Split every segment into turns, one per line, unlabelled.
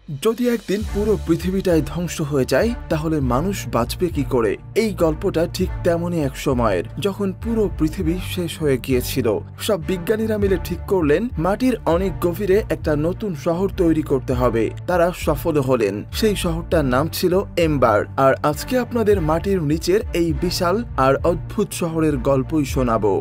যদি একদিন পুরো পৃথিবীটাই ধ্বংস হয়ে যায় তাহলে মানুষ বাঁচবে কি করে। এই গল্পটা ঠিক তেমনই এক সময়ের, যখন পুরো পৃথিবী শেষ হয়ে গিয়েছিল। সব বিজ্ঞানীরা মিলে ঠিক করলেন মাটির অনেক গভীরে একটা নতুন শহর তৈরি করতে হবে। তারা সফল হলেন। সেই শহরটার নাম ছিল এম্বার। আর আজকে আপনাদের মাটির নিচের এই বিশাল আর অদ্ভুত শহরের গল্পই শোনাবো।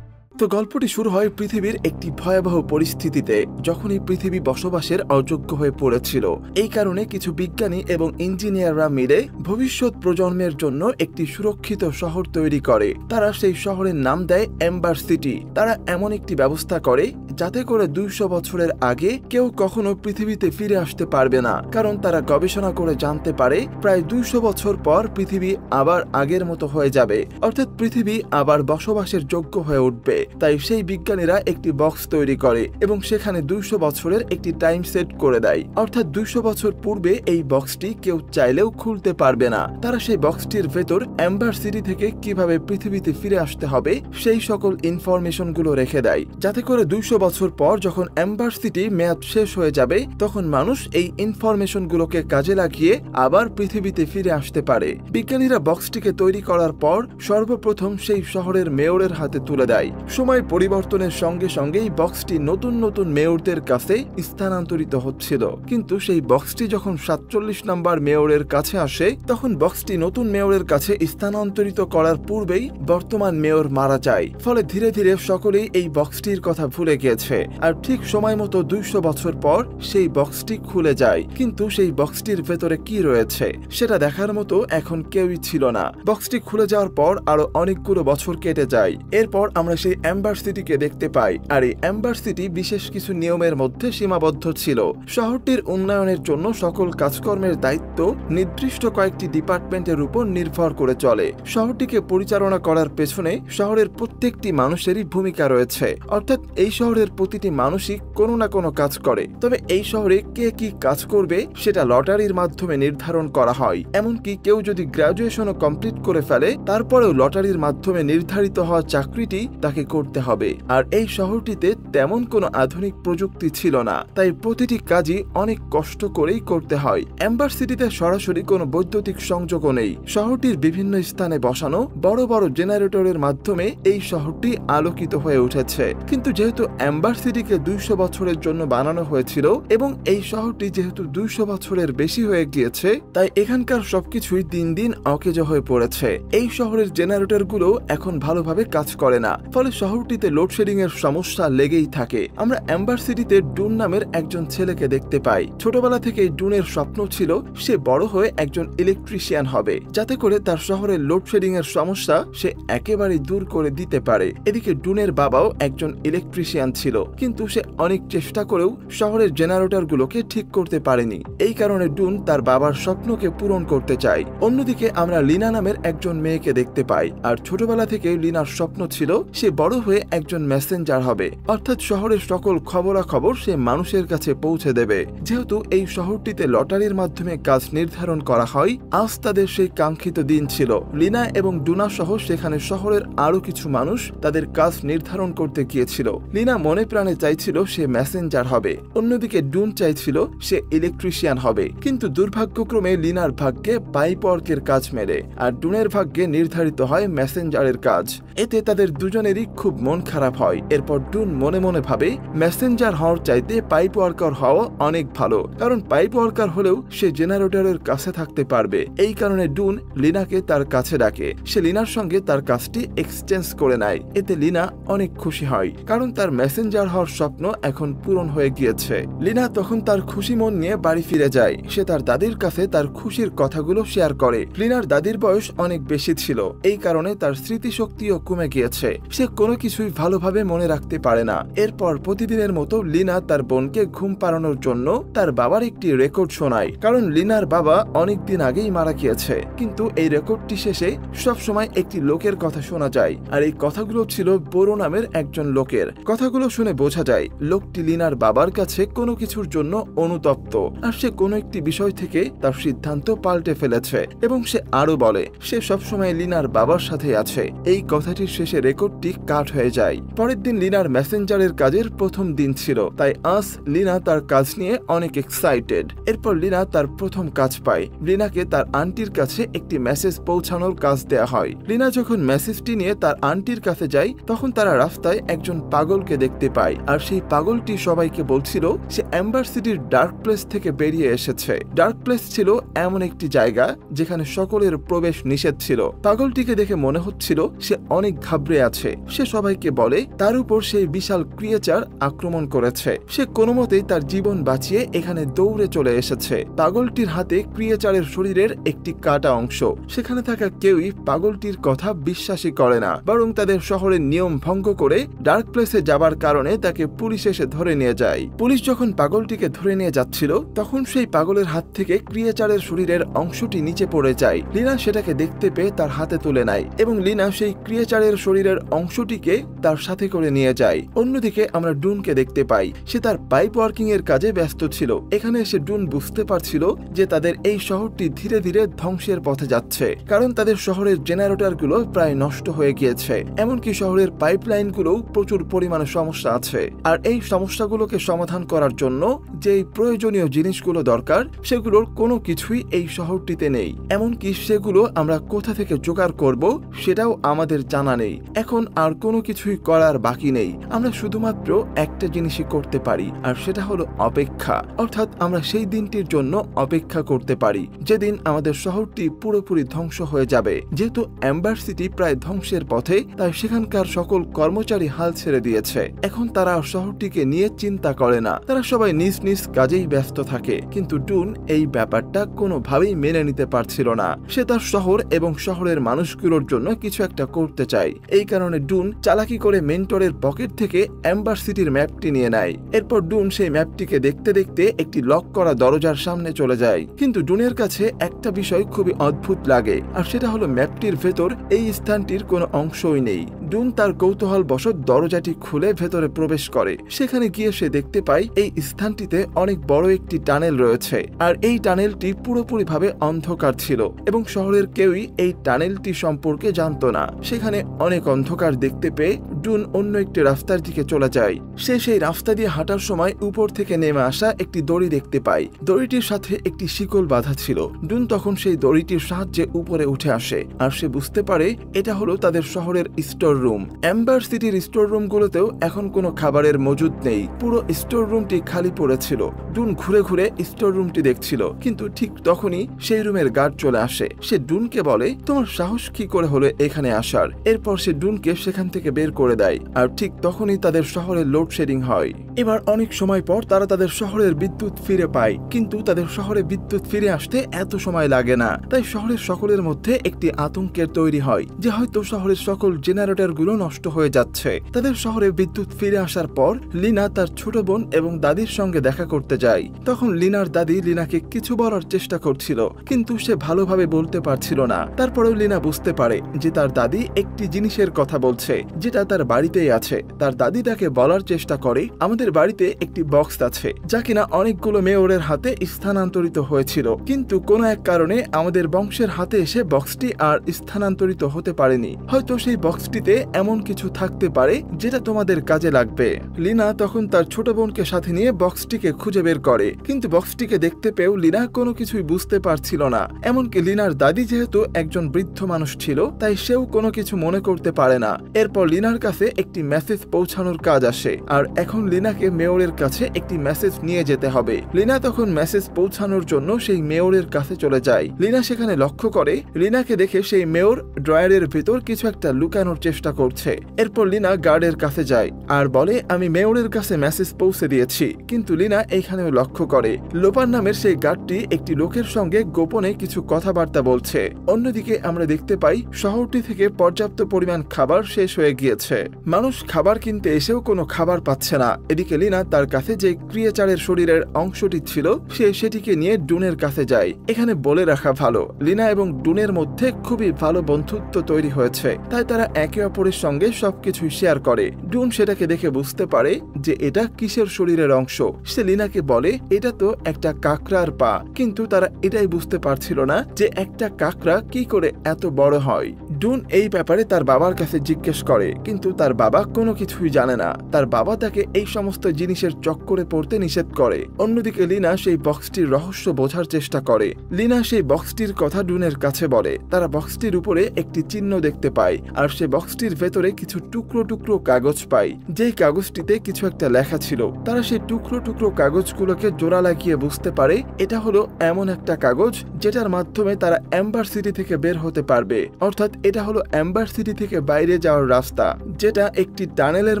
তো গল্পটি শুরু হয় পৃথিবীর একটি ভয়াবহ পরিস্থিতিতে, যখন এই পৃথিবী বসবাসের অযোগ্য হয়ে পড়েছিল। এই কারণে কিছু বিজ্ঞানী এবং ইঞ্জিনিয়াররা মিলে ভবিষ্যৎ প্রজন্মের জন্য একটি সুরক্ষিত শহর তৈরি করে। তারা সেই শহরের নাম দেয় এম্বার সিটি। তারা এমন একটি ব্যবস্থা করে যাতে করে 200 বছরের আগে কেউ কখনো পৃথিবীতে ফিরে আসতে পারবে না, কারণ তারা গবেষণা করে জানতে পারে প্রায় 200 বছর পর পৃথিবী আবার আগের মতো হয়ে যাবে, অর্থাৎ পৃথিবী আবার বসবাসের যোগ্য হয়ে উঠবে। তাই সেই বিজ্ঞানীরা একটি বক্স তৈরি করে এবং সেখানে 200 বছরের একটি টাইম সেট করে দেয়, অর্থাৎ 200 বছর পূর্বে এই বক্সটি কেউ চাইলেও খুলতে পারবে না। তারা সেই বক্সটির ভেতর এম্বার সিটি থেকে কিভাবে পৃথিবীতে ফিরে আসতে হবে সেই সকল ইনফরমেশন গুলো রেখে দেয়, যাতে করে 200 বছর পর যখন এম্বার সিটি মেয়াদ শেষ হয়ে যাবে তখন মানুষ এই ইনফরমেশন গুলোকে কাজে লাগিয়ে আবার পৃথিবীতে ফিরে আসতে পারে। বিজ্ঞানীরা বক্সটিকে তৈরি করার পর সর্বপ্রথম সেই শহরের মেয়রের হাতে তুলে দেয়। সময় পরিবর্তনের সঙ্গে সঙ্গেই বক্সটি নতুন নতুন মেয়রদের কাছে স্থানান্তরিত হচ্ছিল, কিন্তু সেই বক্সটি যখন 47 নম্বর মেয়রের কাছে আসে তখন বক্সটি নতুন মেয়রের কাছে স্থানান্তরিত করার পূর্বেই বর্তমান মেয়র মারা যায়। ফলে ধীরে ধীরে সকলেই এই বক্সটির কথা ভুলে গিয়েছে। আর ঠিক সময় মতো 200 বছর পর সেই বক্সটি খুলে যায়, কিন্তু সেই বক্সটির ভেতরে কি রয়েছে সেটা দেখার মতো এখন কেউই ছিল না। বক্সটি খুলে যাওয়ার পর আরো অনেকগুলো বছর কেটে যায়। এরপর আমরা সেই এম্বার সিটিকে দেখতে পাই। আর এই এম্বার সিটি বিশেষ কিছু নিয়মের মধ্যে সীমাবদ্ধ ছিল। শহরটির উন্নয়নের জন্য সকল কাজকর্মের দায়িত্ব নির্দিষ্ট কয়েকটি ডিপার্টমেন্টের উপর নির্ভর করে চলে। শহরটিকে পরিচালনা করার পেছনে শহরের প্রত্যেকটি মানুষেরই ভূমিকা রয়েছে, অর্থাৎ এই শহরের প্রতিটি মানুষই কোনো না কোনো কাজ করে। তবে এই শহরে কে কি কাজ করবে সেটা লটারির মাধ্যমে নির্ধারণ করা হয়। এমনকি কেউ যদি গ্রাজুয়েশনও কমপ্লিট করে ফেলে তারপরেও লটারির মাধ্যমে নির্ধারিত হওয়া চাকরিটি তাকে করতে হবে। আর এই শহরটিতে তেমন কোনো আধুনিক প্রযুক্তি ছিল না, তাই প্রতিটি কাজই অনেক কষ্ট করেই করতে হয়। এম্বার সিটিতে সরাসরি কোনো বৈদ্যুতিক সংযোগও নেই। শহরটির বিভিন্ন স্থানে বসানো বড় বড় জেনারেটরের মাধ্যমে এই শহরটি আলোকিত হয়ে উঠেছে। কিন্তু যেহেতু এম্বার সিটিকে 200 বছরের জন্য বানানো হয়েছিল এবং এই শহরটি যেহেতু 200 বছরের বেশি হয়ে গিয়েছে, তাই এখানকার সবকিছুই দিন দিন অকেজো হয়ে পড়েছে। এই শহরের জেনারেটরগুলো এখন ভালোভাবে কাজ করে না, ফলে শহরটিতে লোডশেডিং এর সমস্যা লেগেই থাকে। আমরা এম্বার সিটিতে ডুন নামের একজন ছেলেকে দেখতে পাই। ছোটবেলা থেকেই ডুনের স্বপ্ন ছিল সে বড় হয়ে একজন ইলেকট্রিশিয়ান হবে, যাতে করে তার শহরের লোডশেডিং এর সমস্যা সে একেবারে দূর করে দিতে পারে। এদিকে ডুনের বাবাও একজন ইলেকট্রিশিয়ান ছিল, কিন্তু সে অনেক চেষ্টা করেও শহরের জেনারেটর গুলোকে ঠিক করতে পারেনি। এই কারণে ডুন তার বাবার স্বপ্নকে পূরণ করতে চায়। অন্যদিকে আমরা লিনা নামের একজন মেয়েকে দেখতে পাই। আর ছোটবেলা থেকে লিনার স্বপ্ন ছিল সে বড় হয়ে একজন মেসেঞ্জার হবে, অর্থাৎ শহরের সকল খবরাখবর সে মানুষের কাছে পৌঁছে দেবে। যেহেতু এই শহরটিতে লটারির মাধ্যমে কাজ নির্ধারণ করা হয়, আজ তাদের সেই কাঙ্ক্ষিত দিন ছিল। লিনা এবং ডুনা সহ সেখানে শহরের আরো কিছু মানুষ তাদের কাজ নির্ধারণ করতে গিয়েছিল। লিনা মনে প্রাণে চাইছিল সে মেসেঞ্জার হবে, অন্যদিকে ডুন চাইছিল সে ইলেকট্রিশিয়ান হবে। কিন্তু দুর্ভাগ্যক্রমে লিনার ভাগ্যে পাইপ ওয়ার্কের কাজ মেলে আর ডুনের ভাগ্যে নির্ধারিত হয় মেসেঞ্জারের কাজ। এতে তাদের দুজনেরই খুব মন খারাপ হয়। এরপর ডুন মনে মনে ভাবে মেসেঞ্জার হওয়ার চাইতে পাইপ ওয়ার্কার হওয়া অনেক ভালো, কারণ পাইপ ওয়ার্কার হলেও সে জেনারেটরের কাছে থাকতে পারবে। এই কারণে ডুন লিনাকে তার কাছে ডাকে। সে লিনার সঙ্গে তার কাজটি এক্সচেঞ্জ করে নেয়। এতে লিনা অনেক খুশি হয়, কারণ তার মেসেঞ্জার হওয়ার স্বপ্ন এখন পূরণ হয়ে গিয়েছে। লিনা তখন তার খুশি মন নিয়ে বাড়ি ফিরে যায়। সে তার দাদির কাছে তার খুশির কথাগুলো শেয়ার করে। লিনার দাদির বয়স অনেক বেশি ছিল, এই কারণে তার স্মৃতিশক্তিও কমে গিয়েছে। সে কোনো কিছুই ভালোভাবে মনে রাখতে পারে না। এরপর প্রতিদিনের মতো লিনা তার বোনকে ঘুম পাড়ানোর জন্য তার বাবার একটি রেকর্ড শোনায়, কারণ লিনার বাবা অনেকদিন আগেই মারা গিয়েছে। কিন্তু এই রেকর্ডটি শেষে সবসময় একটি লোকের কথা শোনা যায়, আর এই কথাগুলো ছিল বোরো নামের একজন লোকের। কথাগুলো শুনে বোঝা যায় লোকটি লিনার বাবার কাছে কোনো কিছুর জন্য অনুতপ্ত, আর সে কোনো একটি বিষয় থেকে তার সিদ্ধান্ত পাল্টে ফেলেছে। এবং সে আরো বলে সে সবসময় লিনার বাবার সাথে আছে। এই কথা কথাটির শেষে রেকর্ডটি কাট হয়ে যায়। পরের দিন লিনার মেসেঞ্জারের কাজের প্রথম দিন ছিল, তাই আজ লিনা তার কাজ নিয়ে অনেক এক্সাইটেড। এরপর লিনা তার প্রথম কাজ পায়। লিনাকে তার আন্টির কাছে একটি মেসেজ পৌঁছানোর কাজ দেয়া হয়। লিনা যখন মেসেজটি নিয়ে তার আন্টির কাছে যায়, তখন তারা রাস্তায় একজন পাগলকে দেখতে পায়, আর সেই পাগলটি সবাইকে বলছিল সে এম্বার সিটির ডার্ক প্লেস থেকে বেরিয়ে এসেছে। ডার্ক প্লেস ছিল এমন একটি জায়গা যেখানে সকলের প্রবেশ নিষেধ ছিল। পাগলটিকে দেখে মনে হচ্ছিল সে অনেক ঘাবড়ে আছে। সে সবাইকে বলে তার উপর সেই বিশাল ক্রিয়েচার আক্রমণ করেছে। সে কোনোমতেই তার জীবন বাঁচিয়ে এখানে দৌড়ে চলে এসেছে। পাগলটির হাতে ক্রিয়েচারের শরীরের একটি কাটা অংশ। সেখানে থাকা কেউই পাগলটির কথা বিশ্বাসই করে না, বরং তাদের শহরের নিয়ম ভঙ্গ করে ডার্ক প্লেসে যাবার কারণে তাকে পুলিশ এসে ধরে নিয়ে যায়। পুলিশ যখন পাগলটিকে ধরে নিয়ে যাচ্ছিল, তখন সেই পাগলের হাত থেকে ক্রিয়েচারের শরীরের অংশটি নিচে পড়ে যায়। লিনা সেটাকে দেখতে পেয়ে তার হাতে তুলে নেয় এবং লিনা সেই ক্রিয়েচারের শরীরের অংশটিকে তার সাথে করে নিয়ে যায়। অন্যদিকে আমরা ডুনকে দেখতে পাই। সে তার পাইপ ওয়ার্কিং এর কাজে ব্যস্ত ছিল। এখানে এসে ডুন বুঝতে পারছিল যে তাদের এই শহরটি ধীরে ধীরে ধ্বংসের পথে যাচ্ছে, কারণ তাদের শহরের জেনারেটরগুলো প্রায় নষ্ট হয়ে গিয়েছে। এমনকি শহরের পাইপলাইনগুলোও প্রচুর পরিমাণে সমস্যা আছে। আর এই সমস্যাগুলোকে সমাধান করার জন্য যে প্রয়োজনীয় জিনিসগুলো দরকার, সেগুলোর কোনো কিছুই এই শহরটিতে নেই। এমনকি সেগুলো আমরা কোথা থেকে জোগাড় করব সেটাও আমাদের জানা নেই। এখন আর কোনো কিছুই করার বাকি নেই। আমরা শুধুমাত্র একটা জিনিসই করতে পারি, আর সেটা হলো অপেক্ষা। অর্থাৎ আমরা সেই দিনটির জন্য অপেক্ষা করতে পারি যেদিন আমাদের শহরটি পুরোপুরি ধ্বংস হয়ে যাবে। যেহেতু এম্বার সিটি প্রায় ধ্বংসের পথে, তাই সেখানকার সকল কর্মচারী হাল ছেড়ে দিয়েছে। এখন তারা শহরটিকে নিয়ে চিন্তা করে না, তারা সবাই নিজ নিজ কাজেই ব্যস্ত থাকে। কিন্তু ডুন এই ব্যাপারটা কোনোভাবেই মেনে নিতে পারছিল না। সে তার শহর এবং শহরের মানুষগুলোর জন্য কিছু একটা করতে চায়। এই কারণে ডুন চালাকি করে মেন্টরের পকেট থেকে এম্বার সিটির ম্যাপটি নিয়ে নেয়। এরপর ডুন সেই ম্যাপটিকে দেখতে দেখতে একটি লক করা দরজার সামনে চলে যায়। কিন্তু ডুনের কাছে একটা বিষয় খুবই অদ্ভুত লাগে, আর সেটা হলো ম্যাপটির ভেতর এই স্থানটির কোনো অংশই নেই। ডুন তার কৌতূহলবশত দরজাটি খুলে ভেতরে প্রবেশ করে। সেখানে গিয়ে সে দেখতে পায় এই স্থানটিতে অনেক বড় একটি টানেল রয়েছে, আর এই টানেলটি পুরোপুরিভাবে অন্ধকার ছিল এবং শহরের কেউই এই টানেলটি সম্পর্কে জানতো না। সেখানে অনেক অন্ধকার দেখতে পেয়ে ডুন অন্য একটি রাস্তার দিকে চলে যায়। সে সেই রাস্তা দিয়ে হাঁটার সময় উপর থেকে নেমে আসা একটি দড়ি দেখতে পায়। দড়িটির সাথে একটি শিকল বাঁধা ছিল। ডুন তখন সেই দড়িটির সাহায্যে উপরে উঠে আসে, আর সে বুঝতে পারে এটা হলো তাদের শহরের স্টোর রুম। এম্বার সিটির স্টোর রুমগুলোতেও এখন কোনো খাবারের মজুদ নেই। পুরো স্টোর রুমটি খালি পড়েছিল। ডুন ঘুরে ঘুরে স্টোর রুমটি দেখছিল, কিন্তু ঠিক তখনই সেই রুমের গার্ড চলে আসে। সে ডুনকে বলে, তোমার সাহস কি করে হলো এখানে আসার? এরপর সে ডুনকে সেখান থেকে বের করে দেয়, আর ঠিক তখনই তাদের শহরে লোডশেডিং হয়। এবার অনেক সময় পর তারা তাদের শহরের বিদ্যুৎ ফিরে পায়, কিন্তু তাদের শহরে বিদ্যুৎ ফিরে আসতে এত সময় লাগে না। তাই শহরের সকলের মধ্যে একটি আতঙ্কের তৈরি হয় যে হয়তো শহরের সকল জেনারেটরগুলো নষ্ট হয়ে যাচ্ছে। তাদের শহরে বিদ্যুৎ ফিরে আসার পর লিনা তার ছোট বোন এবং দাদির সঙ্গে দেখা করতে যায়। তখন লিনার দাদি লিনাকে কিছু বলার চেষ্টা করছিল, কিন্তু সে ভালোভাবে বলতে পারছিল না। তারপরেও লিনা বুঝতে পারে যে তার দাদি একটি জিনিসের কথা বলছে যেটা তার বাড়িতেই আছে। তার দাদি তাকে বলার চেষ্টা করে, আমাদের বাড়িতে একটি বক্স আছে যা কিনা অনেকগুলো মেয়রের হাতে স্থানান্তরিত হয়েছিল, কিন্তু কোনো এক কারণে আমাদের বংশের হাতে এসে বক্সটি আর স্থানান্তরিত হতে পারেনি। হয়তো সেই বক্সটিতে এমন কিছু থাকতে পারে যেটা তোমাদের কাজে লাগবে। লিনা তখন তার ছোট বোনকে সাথে নিয়ে বক্সটিকে খুঁজে বের করে, কিন্তু বক্সটিকে দেখতে পেয়েও লিনা কোনো কিছুই বুঝতে পারছিল না। এমনকি লিনার দাদি যেহেতু একজন বৃদ্ধ মানুষ ছিল, তাই সেও কোনো কিছু মনে করতে পারে না। এরপর লিনার কাছে একটি মেসেজ পৌঁছানোর কাজ আসে, আর এখন লিনাকে মেয়রের কাছে একটি মেসেজ নিয়ে যেতে হবে। লিনা তখন মেসেজ পৌঁছানোর জন্য সেই মেয়রের কাছে চলে যায়। লিনা সেখানে লক্ষ্য করে লিনাকে দেখে সেই মেয়র ড্রয়ারের ভেতর কিছু একটা লুকানোর চেষ্টা করছে। এরপর লিনা গার্ডের কাছে যায় আর বলে, আমি মেয়রের কাছে মেসেজ পৌঁছে দিয়েছি। কিন্তু লিনা এইখানেও লক্ষ্য করে লোপার নামের সেই গার্ডটি একটি লোকের সঙ্গে গোপনে কিছু কথাবার্তা বলছে। অন্যদিকে আমরা দেখতে পাই শহরটি থেকে পর্যাপ্ত পরিমাণ খাবার শেষ হয়ে গিয়েছে। মানুষ খাবার কিনতে এসেও কোনো খাবার পাচ্ছে না। এদিকে লিনা তার কাছে যে ক্রিয়েচারের শরীরের অংশটি ছিল সে সেটিকে নিয়ে ডুনের কাছে যায়। এখানে বলে রাখা ভালো, লিনা এবং ডুনের মধ্যে খুবই ভালো বন্ধুত্ব তৈরি হয়েছে, তাই তারা একে অপরের সঙ্গে সবকিছুই শেয়ার করে। ডুন সেটাকে দেখে বুঝতে পারে যে এটা কিসের শরীরের অংশ। সে লিনাকে বলে, এটা তো একটা কাকড়ার পা, কিন্তু তারা এটাই বুঝতে পারছিল না যে একটা কাকড়া কি করে এত বড় হয়। ডুন এই ব্যাপারে তার বাবার কাছে জিজ্ঞেস করে, কিন্তু তার বাবা কোনো কিছুই জানে না। তার বাবা তাকে এই সমস্ত জিনিসের চক্করে পড়তে নিষেধ করে। অন্যদিকে লিনা সেই বক্সটির রহস্য বোঝার চেষ্টা করে। লিনা সেই বক্সটির কথা ডুনের কাছে বলে। তারা বক্সটির উপরে একটি চিহ্ন দেখতে পায়, আর সে বক্সটির ভেতরে কিছু টুকরো টুকরো কাগজ পায়, যেই কাগজটিতে কিছু একটা লেখা ছিল। তারা সেই টুকরো টুকরো কাগজগুলোকে জোড়া লাগিয়ে বুঝতে পারে এটা হলো এমন একটা কাগজ যেটার মাধ্যমে তারা এম্বার সিটি থেকে বের হতে পারবে। অর্থাৎ এটা হলো এম্বার সিটি থেকে বাইরে যাওয়ার রাস্তা, যেটা একটি টানেলের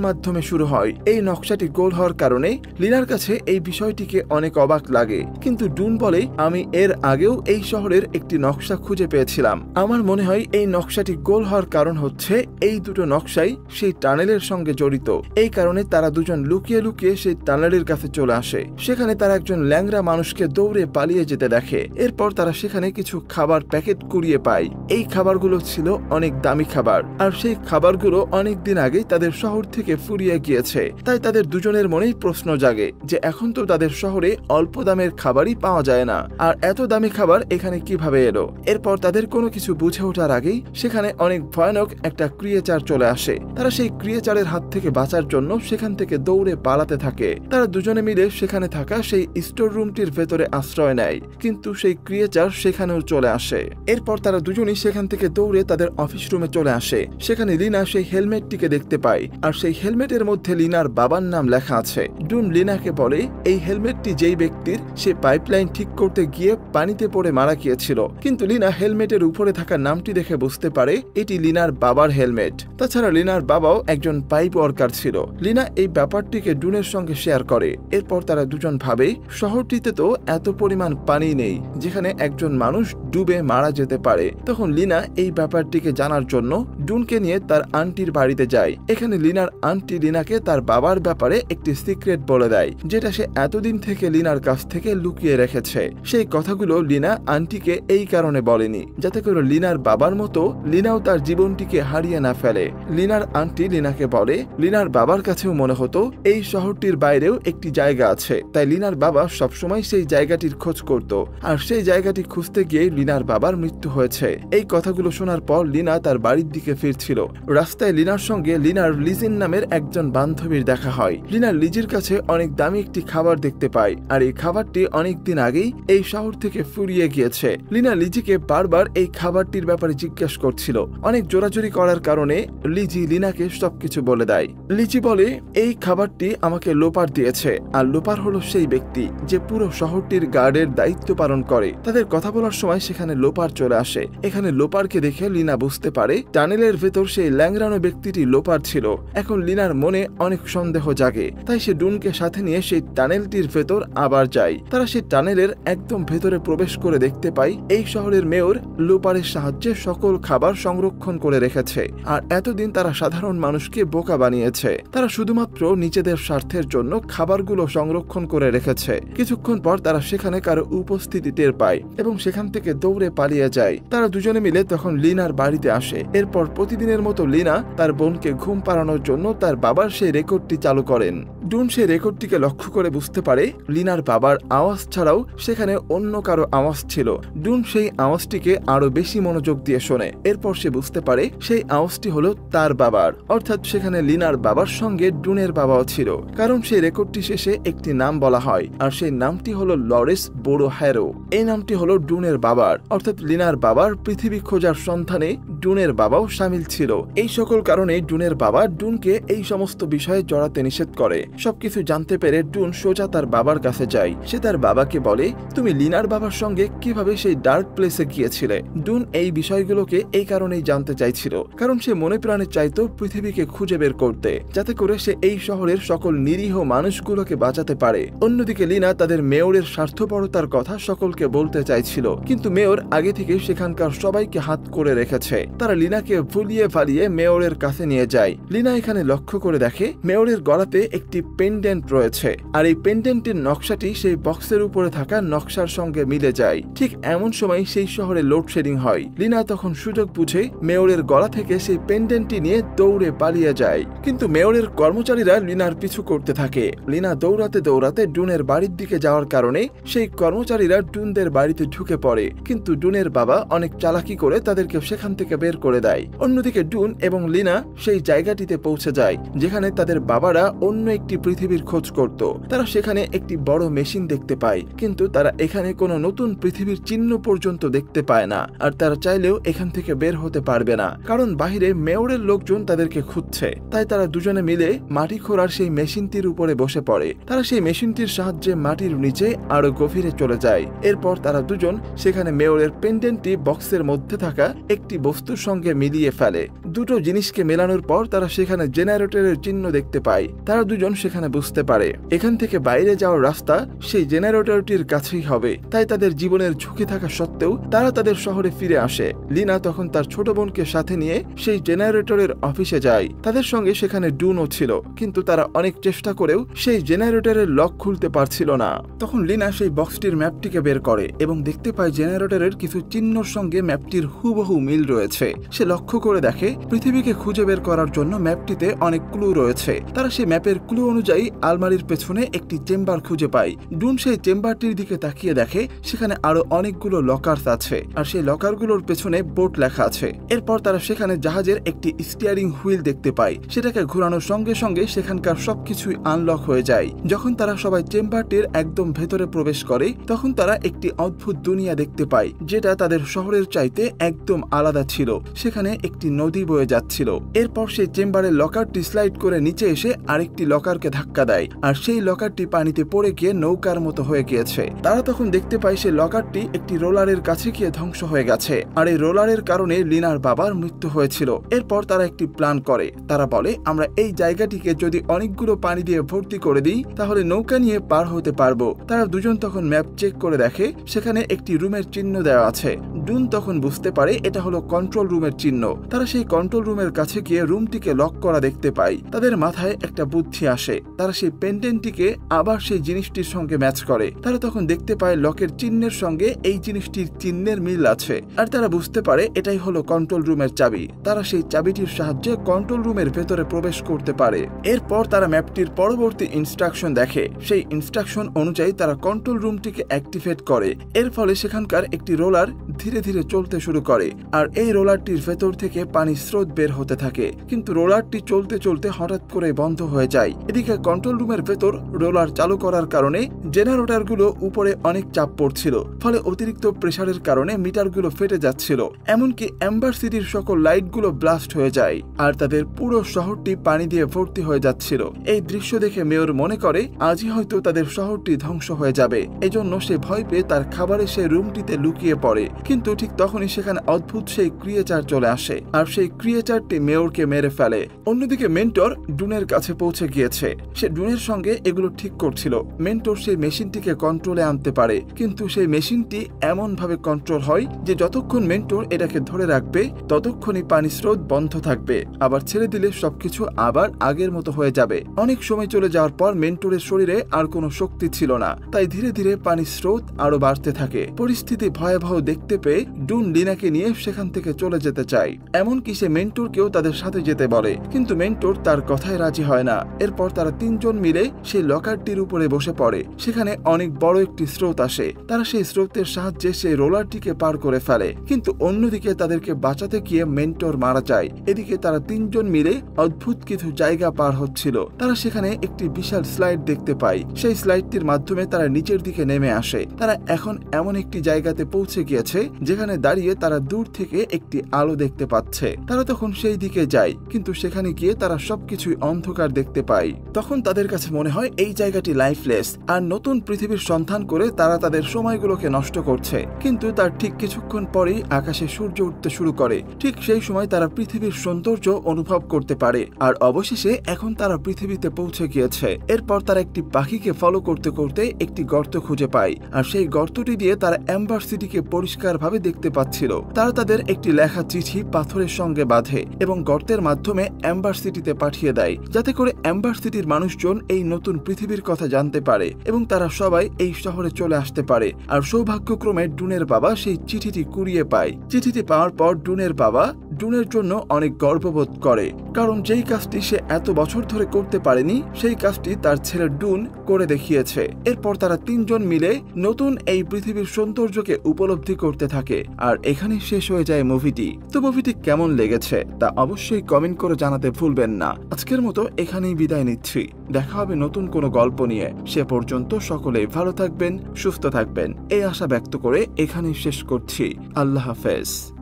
মাধ্যমে শুরু হয়। এই নকশাটি গোল হওয়ার কারণে লিনার কাছে এই বিষয়টিকে অনেক অবাক লাগে। কিন্তু ডুন বলে, আমি এর আগেও এই শহরের একটি নকশা খুঁজে পেয়েছিলাম। আমার মনে হয় এই নকশাটি গোল হওয়ার কারণ হচ্ছে এই দুটো নকশাই সেই টানেলের সঙ্গে জড়িত। এই কারণে তারা দুজন লুকিয়ে লুকিয়ে সেই টানেলের কাছে চলে আসে। সেখানে তারা একজন ল্যাংড়া মানুষকে দৌড়ে পালিয়ে যেতে দেখে। এরপর তারা সেখানে কিছু খাবার প্যাকেট কুড়িয়ে পায়। এই খাবারগুলো ছিল অনেক দামি খাবার, আর সেই খাবারগুলো অনেক দিন আগেই তাদের শহর থেকে ফুরিয়ে গিয়েছে। তাই তাদের দুজনের মনেই প্রশ্ন জাগে যে এখন তো তাদের শহরে অল্প দামের খাবারই পাওয়া যায় না, আর এত দামি খাবার এখানে কিভাবে এলো। এরপর তাদের কোনো কিছু বুঝে ওঠার আগেই সেখানে অনেক ভয়ানক একটা ক্রিয়েচার চলে আসে। তারা সেই ক্রিয়েচারের হাত থেকে বাঁচার জন্য সেখান থেকে দৌড়ে পালাতে থাকে। তারা দুজনে মিলে সেখানে থাকা সেই স্টোর রুমটির ভেতরে আশ্রয় নেয়, কিন্তু সেই ক্রিয়েচার সেখানেও চলে আসে। এরপর তারা দুজনেই সেখান থেকে দৌড়ে তাদের অফিস রুমে চলে আসে। সেখানে লিনা সেই হেলমেটটিকে দেখতে পায়, আর সেই হেলমেটের মধ্যে লিনার বাবার নাম লেখা আছে। ডুন লিনাকে বলে এই হেলমেটটি যেই ব্যক্তির, সে পাইপলাইন ঠিক করতে গিয়ে পানিতে পড়ে মারা গিয়েছিল। কিন্তু লিনা হেলমেটের উপরে থাকা নামটি দেখে বুঝতে পারে এটি লিনার বাবার হেলমেট। তাছাড়া লিনার বাবাও একজন পাইপ ওয়ার্কার ছিল। লিনা এই ব্যাপারটিকে ডুনের সঙ্গে শেয়ার করে। এরপর তারা দুজন ভাবে শহরটিতে তো এত পরিমাণ পানি নেই যেখানে একজন মানুষ ডুবে মারা যেতে পারে। তখন লিনা এই ব্যাপারটিকে জানার জন্য ডুনকে নিয়ে তার আন্টির বাড়িতে যায়। এখানে লিনার আন্টি লিনাকে তার বাবার ব্যাপারে একটি সিক্রেট বলে দেয়, যেটা সে এতদিন থেকে লিনার কাছ থেকে লুকিয়ে রেখেছে। সেই কথাগুলো লিনা আন্টিকে এই কারণে বলেনি যাতে করে লিনার বাবার মতো লিনাও তার জীবনটিকে হারিয়ে না ফেলে। লিনার আন্টি লিনাকে বলে লিনার বাবার কাছেও মনে হতো এই শহরটির বাইরেও একটি জায়গা আছে, তাই লিনার বাবা সবসময় সেই জায়গাটির খোঁজ করত, আর সেই জায়গাটি খুঁজতে গিয়ে লিনার বাবার মৃত্যু হয়েছে। এই কথাগুলো শোনার পর লিনা তার বাড়ির দিকে ফিরছিল। রাস্তায় লিনার সঙ্গে লিনার লিজিন নামের একজন বান্ধবীর দেখা হয়। লিনার লিজির কাছে অনেক দামি একটি খাবার দেখতে পায়, আর এই খাবারটি অনেক দিন আগেই এই শহর থেকে ফুরিয়ে গিয়েছে। লিনা লিজিকে বারবার এই খাবারটির ব্যাপারে জিজ্ঞাসা করছিল। অনেক জোরাজুরি করার কারণে লিজি লিনাকে সবকিছু বলে দেয়। লিজি বলে এই খাবারটি আমাকে লোপার দিয়েছে, আর লোপার হলো সেই ব্যক্তি যে পুরো শহরটির গার্ডের দায়িত্ব পালন করে। তাদের কথা বলার সময় সেখানে লোপার চলে আসে। এখানে লোপারকে দেখে লিনা বুঝতে পারে টানেলের ভেতর সেই ল্যাংড়ানো ব্যক্তিটি লোপার ছিল। এখন লিনার মনে অনেক সন্দেহ জাগে, তাই সে ডুনকে সাথে নিয়ে সেই টানেলটির ভেতর আবার যায়। তারা সেই টানেলের একদম ভেতরে প্রবেশ করে দেখতে পায় এই শহরের মেয়র লোপারের সাহায্যে সকল খাবার সংরক্ষণ করে রেখেছে, আর এতদিন তারা সাধারণ মানুষকে বোকা বানিয়েছে। তারা শুধুমাত্র নিজেদের স্বার্থের জন্য খাবারগুলো সংরক্ষণ করে রেখেছে। কিছুক্ষণ পর তারা সেখানে কারো উপস্থিতি টের পায় এবং সেখান থেকে দৌড়ে পালিয়ে যায়। তারা দুজনে মিলে তখন লিনার বাড়িতে আসে। এরপর প্রতিদিনের মতো লিনা তার বোনকে ঘুম পাড়ানোর জন্য তার বাবার সেই রেকর্ডটি চালু করেন। ডুন সেই রেকর্ডটিকে লক্ষ্য করে বুঝতে পারে লিনার বাবার আওয়াজ ছাড়াও সেখানে অন্য কারো আওয়াজ ছিল। ডুন সেই আওয়াজটিকে আরো বেশি মনোযোগ দিয়ে শোনে। এরপর সে বুঝতে পারে সেই আওয়াজটি হলো তার বাবার, অর্থাৎ সেখানে লিনার বাবার সঙ্গে ডুনের বাবাও ছিল। কারণ সেই রেকর্ডটি শেষে একটি নাম বলা হয়, আর সেই নামটি হলো লরেস বোরো হ্যারো। এই নামটি হলো ডুনের বাবার, অর্থাৎ লিনার বাবার পৃথিবী খোঁজার সন্ধানে ডুনের বাবাও সামিল ছিল। এই সকল কারণে ডুনের বাবা ডুনকে এই সমস্ত বিষয়ে জড়াতে নিষেধ করে। সবকিছু জানতে পেরে ডুন সোজা তার বাবার কাছে যায়। সে তার বাবাকে বলে তুমি লিনার বাবার সঙ্গে কিভাবে সেই ডার্ক প্লেসে গিয়েছিলে। ডুন এই বিষয়গুলোকে এই কারণেই জানতে চাইছিল, কারণ সে মনে প্রাণে চাইতো পৃথিবীকে খুঁজে বের করতে, যাতে করে সে এই শহরের সকল নিরীহ মানুষগুলোকে বাঁচাতে পারে। অন্যদিকে লিনা তাদের মেয়রের স্বার্থপরতার কথা সকলকে বলতে চাইছিল, কিন্তু মেয়র আগে থেকে সেখানকার সবাইকে হাত করে রেখেছে। তারা লিনাকে ফুলিয়ে ফালিয়ে মেয়রের কাছে নিয়ে যায়। লিনা এখানে লক্ষ্য করে দেখে মেয়রের গলাতে একটি পেন্ডেন্ট রয়েছে, আর এই পেন্ডেন্টের নকশাটি সেই বক্সের উপরে থাকা নকশার সঙ্গে মিলে যায়। ঠিক এমন সময় সেই শহরে লোডশেডিং হয়। লিনা তখন সুযোগ বুঝে মেয়রের গলা থেকে সেই পেন্ডেন্টটি নিয়ে দৌড়ে পালিয়ে যায়, কিন্তু মেয়রের কর্মচারীরা লিনার পিছু করতে থাকে। লিনা দৌড়াতে দৌড়াতে ডুনের বাড়ির দিকে যাওয়ার কারণে সেই কর্মচারীরা ডুনদের বাড়িতে ঢুকে পড়ে, কিন্তু ডুনের বাবা অনেক চালাকি করে তাদেরকে সেখান থেকে বের করে দেয়। অন্যদিকে ডুন এবং লিনা সেই জায়গাটিতে পৌঁছে যায় যেখানে তাদের বাবারা অন্য একটি পৃথিবীর খোঁজ করত। তারা সেখানে একটি বড় মেশিন দেখতে পায়, কিন্তু তারা এখানে কোনো নতুন পৃথিবীর চিহ্ন পর্যন্ত দেখতে পায় না, আর তারা চাইলেও এখান থেকে বের হতে পারবে না, কারণ বাহিরে মেয়রের লোকজন তাদেরকে খুঁজছে। তাই তারা দুজনে মিলে মাটি খোঁড়ার সেই মেশিনটির উপরে বসে পড়ে। তারা সেই মেশিনটির সাহায্যে মাটির নিচে আরো গভীরে চলে যায়। এরপর তারা দুজন সেখানে মেয়রের পেন্ডেন্টটি বক্সের মধ্যে থাকা একটি বস্তুর সঙ্গে মিলিয়ে ফেলে। দুটো জিনিসকে মেলানোর পর তারা সেখানে জেনারেটরের চিহ্ন দেখতে পায়। তারা দুজন সেখানে বুঝতে পারে এখান থেকে বাইরে যাওয়ার রাস্তা সেই জেনারেটরটির কাছেই হবে। তাই তাদের জীবনের ঝুঁকি থাকা সত্ত্বেও তারা তাদের শহরে ফিরে আসে। লিনা তখন তার ছোট বোনকে সাথে নিয়ে সেই জেনারেটরের অফিসে যায়। তাদের সঙ্গে সেখানে ডুনও ছিল, কিন্তু তারা অনেক চেষ্টা করেও সেই জেনারেটরের লক খুলতে পারছিল না। তখন লিনা সেই বক্সটির ম্যাপটিকে বের করে এবং দেখতে পায় জেনারেটরের কিছু চিহ্নর সঙ্গে ম্যাপটির হুবহু মিল রয়েছে। সে লক্ষ্য করে দেখে পৃথিবীকে খুঁজে বের করার জন্য ম্যাপটিতে অনেক ক্লু রয়েছে। তারা সেই ম্যাপের ক্লু অনুযায়ী আলমারির পেছনে একটি চেম্বার খুঁজে পায়। ডুন সেই চেম্বারটির দিকে তাকিয়ে দেখে সেখানে আরো অনেকগুলো লকারস আছে, আর সেই লকারগুলোর পেছনে বোর্ড লেখা আছে। এরপর তারা সেখানে জাহাজের একটি স্টিয়ারিং হুইল দেখতে পায়। সেটাকে ঘোরানোর সঙ্গে সঙ্গে সেখানকার সবকিছুই আনলক হয়ে যায়। যখন তারা সবাই চেম্বারটির একদম ভেতরে প্রবেশ করে তখন তারা একটি অদ্ভুত দুনিয়া দেখতে পায়, যেটা তাদের শহরের চাইতে একদম আলাদা ছিল। সেখানে একটি নদী বয়ে যাচ্ছিল। এরপর সেই চেম্বারের লকারটি স্লাইড করে নিচে এসে আরেকটি লকারকে ধাক্কা দেয়, আর সেই লকারটি পানিতে পড়ে গিয়ে নৌকার মতো হয়ে গিয়েছে। তারা তখন দেখতে পায় সেই লকারটি একটি রোলারের কাছে গিয়ে ধ্বংস হয়ে গেছে, আর এই রোলারের কারণে লিনার বাবার মৃত্যু হয়েছিল। এরপর তারা একটি প্ল্যান করে। তারা বলে আমরা এই জায়গাটিকে যদি অনেকগুলো পানি দিয়ে ভর্তি করে দিই তাহলে নৌকা নিয়ে পার হতে পারবো। তারা দুজন তখন ম্যাপ চেক করে দেখে সেখানে একটি রুমের চিহ্ন দেওয়া আছে। ডুন তখন বুঝতে পারে এটা হলো কন্ট্রোল রুমের চিহ্ন। তারা সেই কন্ট্রোল রুমের কাছে গিয়ে রুমটিকে লক করা দেখতে পায়। তাদের মাথায় একটা বুদ্ধি আসে। তারা সেই পেন্ডেন্টটিকে আবার সেই জিনিসটির সঙ্গে ম্যাচ করে। তারা তখন দেখতে পায় লকের চিহ্নের সঙ্গে এই জিনিসটির চিহ্নের মিল আছে, আর তারা বুঝতে পারে এটাই হলো কন্ট্রোল রুমের চাবি। তারা সেই চাবিটির সাহায্যে কন্ট্রোল রুমের ভেতরে প্রবেশ করতে পারে। এরপর তারা ম্যাপটির পরবর্তী ইনস্ট্রাকশন দেখে। সেই ইনস্ট্রাকশন অনুযায়ী তারা কন্ট্রোল রুমটিকে অ্যাক্টিভেট করে। এর ফলে সেখানকার একটি রোলার ধীরে ধীরে চলতে শুরু করে, আর এই রোলারটির ভেতর থেকে পানির স্রোত বের হতে থাকে। কিন্তু রোলারটি চলতে চলতে হঠাৎ করে বন্ধ হয়ে যায়। এদিকে কন্ট্রোল রুমের ভেতর রোলার চালু করার কারণে জেনারেটরগুলো উপরে অনেক চাপ পড়ছিল, ফলে অতিরিক্ত প্রেসারের কারণে মিটারগুলো ফেটে যাচ্ছিল। এমনকি এম্বার সিটির সকল লাইটগুলো ব্লাস্ট হয়ে যায়, আর তাদের পুরো শহরটি পানি দিয়ে ভর্তি হয়ে যাচ্ছিল। এই দৃশ্য দেখে মেয়র মনে করে আজই হয়তো তাদের শহরটি ধ্বংস হয়ে যাবে। এজন্য সে ভয় পেয়ে তার খাবারের সেই রুমটিতে লুকিয়ে পড়ে। কিন্তু ঠিক তখনই সেখানে অদ্ভুত সেই ক্রিয়েচার চলে আসে, আর সেই ক্রিয়েচারটি মেয়রকে মেরে ফেলে। অন্যদিকে মেন্টর ডুনের কাছে পৌঁছে গিয়েছে। সে ডুনের সঙ্গে এগুলো ঠিক করছিল। মেন্টর সেই মেশিনটিকে কন্ট্রোলে আনতে পারে, কিন্তু সেই মেশিনটি এমন ভাবে কন্ট্রোল হয় যে যতক্ষণ মেন্টর এটাকে ধরে রাখবে ততক্ষণই পানি স্রোত বন্ধ থাকবে। আবার ছেড়ে দিলে সবকিছু আবার আগের মতো হয়ে যাবে। অনেক সময় চলে যাওয়ার পর মেন্টরের শরীরে আর কোনো শক্তি ছিল না, তাই ধীরে ধীরে পানির স্রোত আরো বাড়তে থাকে। পরিস্থিতি ভয়াবহ দেখতে পেয়ে ডুন লিনাকে নিয়ে সেখান থেকে চলে যেতে চায়। এমনকি সে মেন্টরকেও তাদের সাথে যেতে বলে, কিন্তু মেন্টর তার কথায় রাজি হয় না। এরপর তারা তিনজন মিলে সেই লকারটির উপরে বসে পড়ে। সেখানে অনেক বড় একটি স্রোত আসে। তারা সেই স্রোতের সাহায্যে সেই রোলারটিকে পার করে ফেলে, কিন্তু অন্যদিকে তাদেরকে বাঁচাতে গিয়ে মেন্টর মারা যায়। এদিকে তারা তিনজন মিলে অদ্ভুত কিছু জায়গা পার হচ্ছিল। তারা সেখানে একটি বিশাল স্লাইড দেখতে পায়। সেই স্লাইডটির মাধ্যমে তারা নিচের দিকে নেমে আসে। তারা এখন এমন একটি জায়গাতে পৌঁছে গিয়েছে যেখানে দাঁড়িয়ে তারা দূর থেকে একটি আলো দেখতে পাচ্ছে। তারা তখন সেই দিকে যায়, কিন্তু সেখানে গিয়ে তারা সবকিছুই অন্ধকার দেখতে পায়। তখন তাদের কাছে মনে হয় এই জায়গাটি লাইফলেস, আর নতুন পৃথিবীর সন্ধান করে তারা তাদের সময়গুলোকে নষ্ট করছে। কিন্তু তার ঠিক কিছুক্ষণ পরেই আকাশে সূর্য উঠতে শুরু করে। ঠিক সেই সময় তারা পৃথিবীর সৌন্দর্য অনুভব করতে পারে, আর অবশেষে এখন তারা পৃথিবীতে পৌঁছে গিয়েছে। এরপর তারা একটি পাখিকে ফলো করতে করতে একটি গর্ত খুঁজে পায়, আর সেই গর্তটি দিয়ে তারা এম্বার সিটিকে পরিষ্কার ভাবে দেখতে পাচ্ছিল। তারা তাদের একটি লেখা চিঠি পাথরের সঙ্গে বাঁধে এবং গর্তের মাধ্যমে এম্বার সিটিতে পাঠিয়ে দেয়, যাতে করে এম্বার সিটির মানুষজন এই নতুন পৃথিবীর কথা জানতে পারে এবং তারা সবাই এই শহরে চলে আসতে পারে। আর সৌভাগ্যক্রমে ডুনের বাবা সেই চিঠিটি কুড়িয়ে পায়। চিঠিটি পাওয়ার পর ডুনের বাবা ডুনের জন্য অনেক গর্ববোধ করে, কারণ যেই কাজটি সে এত বছর ধরে করতে পারেনি সেই কাজটি তার ছেলে ডুন করে দেখিয়েছে। এরপর তারা তিনজন মিলে নতুন এই পৃথিবীর সৌন্দর্যকে উপলব্ধি করতে থাকে। আর এখানেই শেষ হয়ে যায় মুভিটি। তো মুভিটি কেমন লেগেছে তা অবশ্যই কমেন্ট করে জানাতে ভুলবেন না। আজকের মতো এখানেই বিদায় নিচ্ছি। দেখা হবে নতুন কোনো গল্প নিয়ে। সে পর্যন্ত সকলেই ভালো থাকবেন, সুস্থ থাকবেন এই আশা ব্যক্ত করে এখানেই শেষ করছি। আল্লাহ হাফেজ।